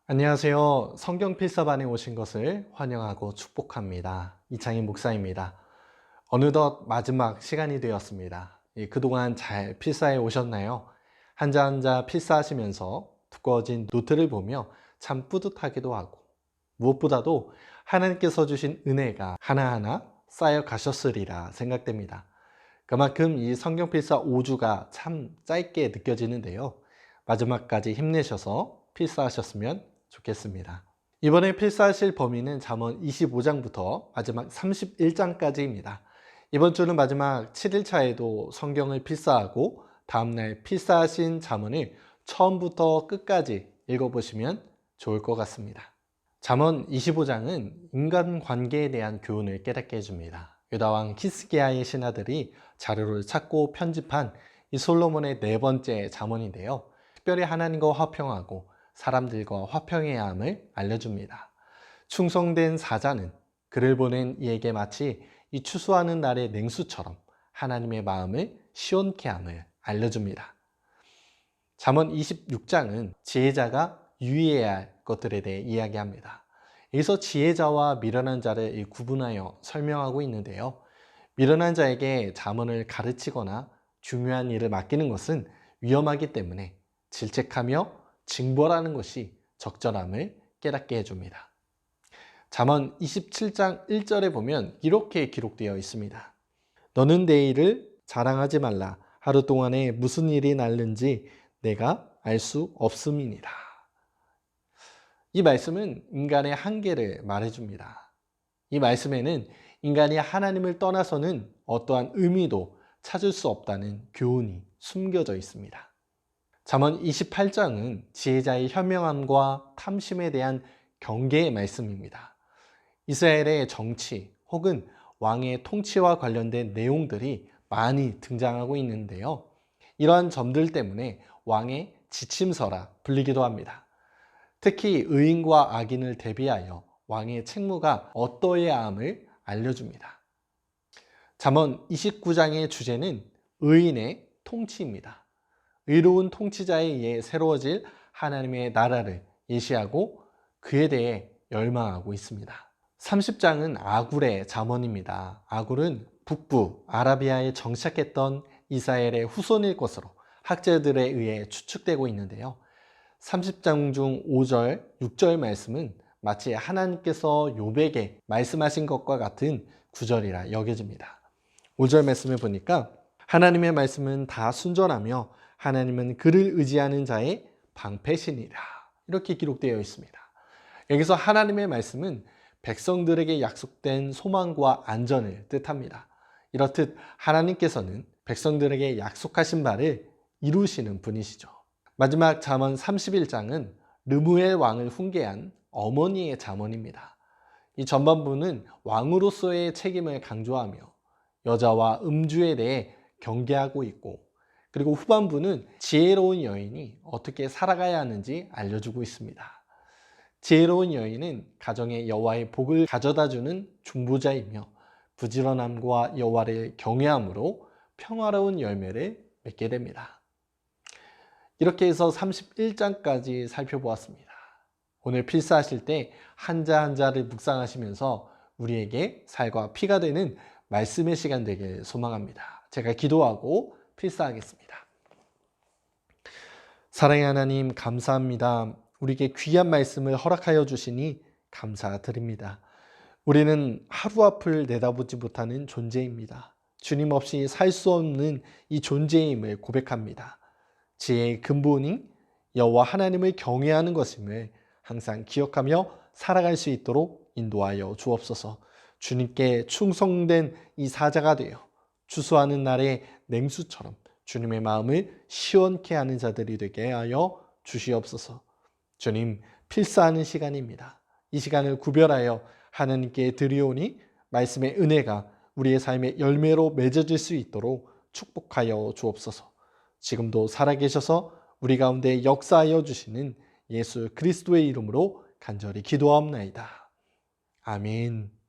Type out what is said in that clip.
안녕하세요. 성경 필사반에 오신 것을 환영하고 축복합니다. 이창희 목사입니다. 어느덧 마지막 시간이 되었습니다. 그동안 잘 필사해 오셨나요? 한자 한자 필사하시면서 두꺼워진 노트를 보며 참 뿌듯하기도 하고 무엇보다도 하나님께서 주신 은혜가 하나하나 쌓여 가셨으리라 생각됩니다. 그만큼 이 성경 필사 5주가 참 짧게 느껴지는데요. 마지막까지 힘내셔서 필사하셨으면 좋겠습니다. 이번에 필사하실 범위는 잠언 25장부터 마지막 31장까지입니다. 이번 주는 마지막 7일차에도 성경을 필사하고 다음날 필사하신 잠언을 처음부터 끝까지 읽어보시면 좋을 것 같습니다. 잠언 25장은 인간관계에 대한 교훈을 깨닫게 해줍니다. 유다왕 히스기야의 신하들이 자료를 찾고 편집한 이 솔로몬의 네 번째 잠언인데요. 특별히 하나님과 화평하고 사람들과 화평해야 함을 알려줍니다. 충성된 사자는 그를 보낸 이에게 마치 이 추수하는 날의 냉수처럼 하나님의 마음을 시원케 함을 알려줍니다. 잠언 26장은 지혜자가 유의해야 할 것들에 대해 이야기합니다. 여기서 지혜자와 미련한 자를 구분하여 설명하고 있는데요. 미련한 자에게 잠언을 가르치거나 중요한 일을 맡기는 것은 위험하기 때문에 질책하며 징벌하는 것이 적절함을 깨닫게 해줍니다. 잠언 27장 1절에 보면 이렇게 기록되어 있습니다. 너는 내 일을 자랑하지 말라. 하루 동안에 무슨 일이 날는지 내가 알 수 없음이니라. 이 말씀은 인간의 한계를 말해줍니다. 이 말씀에는 인간이 하나님을 떠나서는 어떠한 의미도 찾을 수 없다는 교훈이 숨겨져 있습니다. 잠언 28장은 지혜자의 현명함과 탐심에 대한 경계의 말씀입니다. 이스라엘의 정치 혹은 왕의 통치와 관련된 내용들이 많이 등장하고 있는데요. 이러한 점들 때문에 왕의 지침서라 불리기도 합니다. 특히 의인과 악인을 대비하여 왕의 책무가 어떠해야 함을 알려줍니다. 잠언 29장의 주제는 의인의 통치입니다. 의로운 통치자에 의해 새로워질 하나님의 나라를 예시하고 그에 대해 열망하고 있습니다. 30장은 아굴의 잠언입니다. 아굴은 북부 아라비아에 정착했던 이스라엘의 후손일 것으로 학자들에 의해 추측되고 있는데요. 30장 중 5절, 6절 말씀은 마치 하나님께서 욥에게 말씀하신 것과 같은 구절이라 여겨집니다. 5절 말씀을 보니까 하나님의 말씀은 다 순전하며 하나님은 그를 의지하는 자의 방패시니라. 이렇게 기록되어 있습니다. 여기서 하나님의 말씀은 백성들에게 약속된 소망과 안전을 뜻합니다. 이렇듯 하나님께서는 백성들에게 약속하신 바를 이루시는 분이시죠. 마지막 잠언 31장은 르무엘 왕을 훈계한 어머니의 잠언입니다. 이 전반부는 왕으로서의 책임을 강조하며 여자와 음주에 대해 경계하고 있고, 그리고 후반부는 지혜로운 여인이 어떻게 살아가야 하는지 알려주고 있습니다. 지혜로운 여인은 가정에 여호와의 복을 가져다주는 중보자이며 부지런함과 여호와를 경외함으로 평화로운 열매를 맺게 됩니다. 이렇게 해서 31장까지 살펴보았습니다. 오늘 필사하실 때 한자 한자를 묵상하시면서 우리에게 살과 피가 되는 말씀의 시간 되길 소망합니다. 제가 기도하고 필사하겠습니다. 사랑의 하나님, 감사합니다. 우리에게 귀한 말씀을 허락하여 주시니 감사드립니다. 우리는 하루 앞을 내다보지 못하는 존재입니다. 주님 없이 살 수 없는 이 존재임을 고백합니다. 지혜의 근본이 여호와 하나님을 경외하는 것임을 항상 기억하며 살아갈 수 있도록 인도하여 주옵소서. 주님께 충성된 이 사자가 되어 추수하는 날의 냉수처럼 주님의 마음을 시원케 하는 자들이 되게 하여 주시옵소서. 주님, 필사하는 시간입니다. 이 시간을 구별하여 하나님께 드리오니 말씀의 은혜가 우리의 삶의 열매로 맺어질 수 있도록 축복하여 주옵소서. 지금도 살아계셔서 우리 가운데 역사하여 주시는 예수 그리스도의 이름으로 간절히 기도하옵나이다. 아멘.